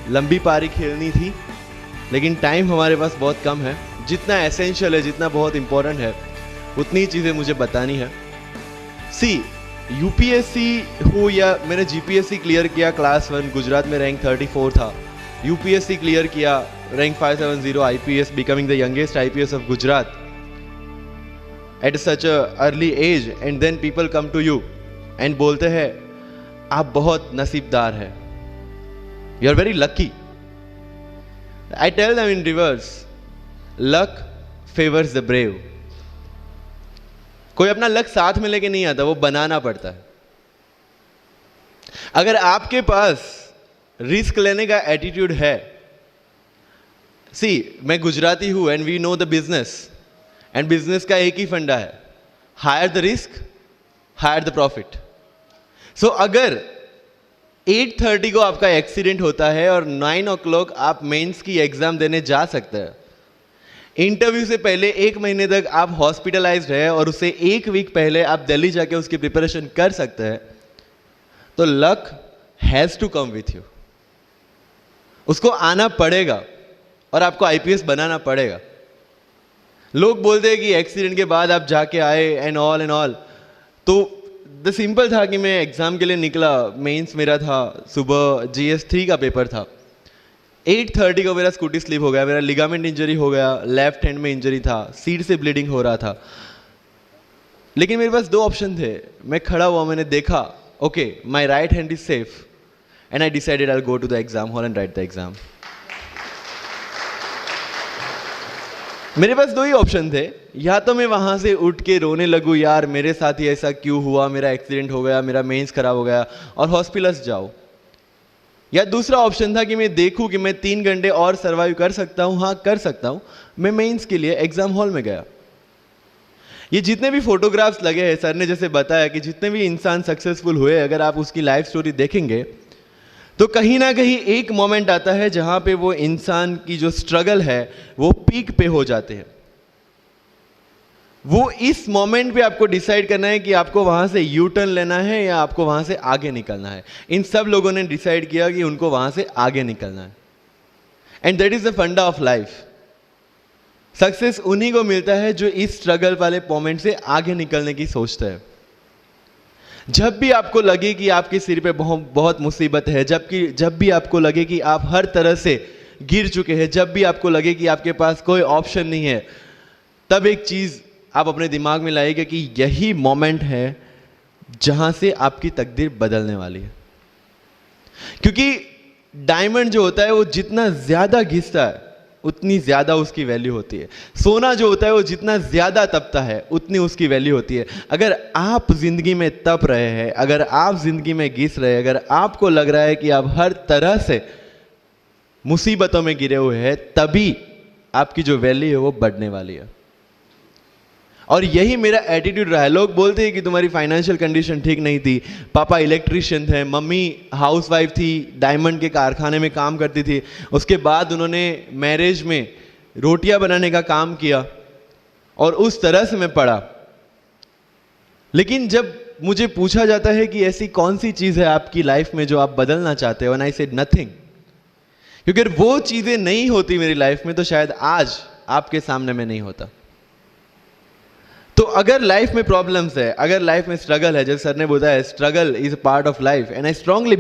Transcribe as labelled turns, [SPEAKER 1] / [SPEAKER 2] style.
[SPEAKER 1] लंबी पारी खेलनी थी, लेकिन टाइम हमारे पास बहुत कम है। जितना एसेंशियल है, जितना बहुत इंपॉर्टेंट है, उतनी चीज़ें मुझे बतानी है। सी, यूपीएससी हो या मैंने जीपीएससी क्लियर किया क्लास 1, गुजरात में रैंक 34 था। यूपीएससी क्लियर किया, rank 570, IPS, becoming the youngest IPS of Gujarat at such a early age, and then people come to you and बोलते हैं आप बहुत नसीबदार हैं, you are very lucky. I tell them in reverse, luck favours the brave. कोई अपना luck साथ में लेके नहीं आता, वो बनाना पड़ता है। अगर आपके पास रिस्क लेने का एटीट्यूड है, सी मैं गुजराती हूं and we know the business, and business का एक ही फंडा है, higher the risk higher the profit. So अगर 8:30 को आपका एक्सीडेंट होता है और 9 o'clock आप मेंस की एग्जाम देने जा सकते हैं, इंटरव्यू से पहले 1 महीने तक आप हॉस्पिटलाइज्ड है और उससे 1 वीक पहले आप दिल्ली जाके उसकी प्रिपरेशन कर सकते हैं, तो luck has to come with you. उसको आना पड़ेगा और आपको आईपीएस बनाना पड़ेगा। लोग बोलते हैं कि एक्सीडेंट के बाद आप जाके आए एंड ऑल, तो द सिंपल था कि मैं एग्जाम के लिए निकला, मेंस मेरा था, सुबह GS3 का पेपर था। 8:30 को मेरा स्कूटी स्लिप हो गया, मेरा लिगामेंट इंजरी हो गया, लेफ्ट हैंड में इंजरी था, सीट से ब्लीडिंग हो रहा था। लेकिन मेरे पास 2 ऑप्शन थे। मैं खड़ा हुआ, मैंने देखा, okay my right hand is safe, and I decided I will go to the exam hall and write the exam. मेरे पास 2 ही ऑप्शन थे, या तो मैं वहां से उठ के रोने लगूं, यार मेरे साथ ही ऐसा क्यों हुआ, मेरा एक्सीडेंट हो गया, मेरा मेंस खराब हो गया, और हॉस्पिटल जाओ। या दूसरा ऑप्शन था कि मैं देखूं कि मैं 3 घंटे और सर्वाइव कर सकता हूं। हाँ, कर सकता हूं। मैं मेंस के लिए एग्जाम हॉल में गया। ये जितने भी फोटोग्राफ्स लगे हैं, सर ने जैसे बताया कि जितने भी इंसान सक्सेसफुल हुए, अगर आप उसकी लाइफ स्टोरी देखेंगे तो कहीं ना कहीं एक मोमेंट आता है जहां पे वो इंसान की जो स्ट्रगल है वो पीक पे हो जाते हैं। वो इस मोमेंट पे आपको डिसाइड करना है कि आपको वहां से यू टर्न लेना है या आपको वहां से आगे निकलना है। इन सब लोगों ने डिसाइड किया कि उनको वहां से आगे निकलना है, एंड दैट इज द फंडा ऑफ लाइफ। सक्सेस उन्हीं को मिलता है जो इस स्ट्रगल वाले मोमेंट से आगे निकलने की सोचता है। जब भी आपको लगे कि आपके सिर पे बहुत मुसीबत है, जब भी आपको लगे कि आप हर तरह से गिर चुके हैं, जब भी आपको लगे कि आपके पास कोई ऑप्शन नहीं है, तब एक चीज आप अपने दिमाग में लाइएगा कि यही मोमेंट है जहां से आपकी तकदीर बदलने वाली है। क्योंकि डायमंड जो होता है वो जितना ज्यादा घिसता है उतनी ज्यादा उसकी वैल्यू होती है। सोना जो होता है वो जितना ज्यादा तपता है उतनी उसकी वैल्यू होती है। अगर आप जिंदगी में तप रहे हैं, अगर आप जिंदगी में घिस रहे हैं, अगर आपको लग रहा है कि आप हर तरह से मुसीबतों में गिरे हुए हैं, तभी आपकी जो वैल्यू है वो बढ़ने वाली है। और यही मेरा एटीट्यूड रहा है। लोग बोलते हैं कि तुम्हारी फाइनेंशियल कंडीशन ठीक नहीं थी, पापा इलेक्ट्रिशियन थे, मम्मी हाउसवाइफ थी, डायमंड के कारखाने में काम करती थी, उसके बाद उन्होंने मैरिज में रोटियां बनाने का काम किया और उस तरह से मैं पढ़ा। लेकिन जब मुझे पूछा जाता है कि ऐसी कौन सी चीज है आपकी लाइफ में जो आप बदलना चाहते हो, एंड आई सेड नथिंग, क्योंकि अगर वो चीजें नहीं होती मेरी लाइफ में तो शायद आज आपके सामने मैं नहीं होता। तो अगर लाइफ में प्रॉब्लम्स है, अगर लाइफ में स्ट्रगल है, जैसे सर ने बताया struggle is a part of life, and I strongly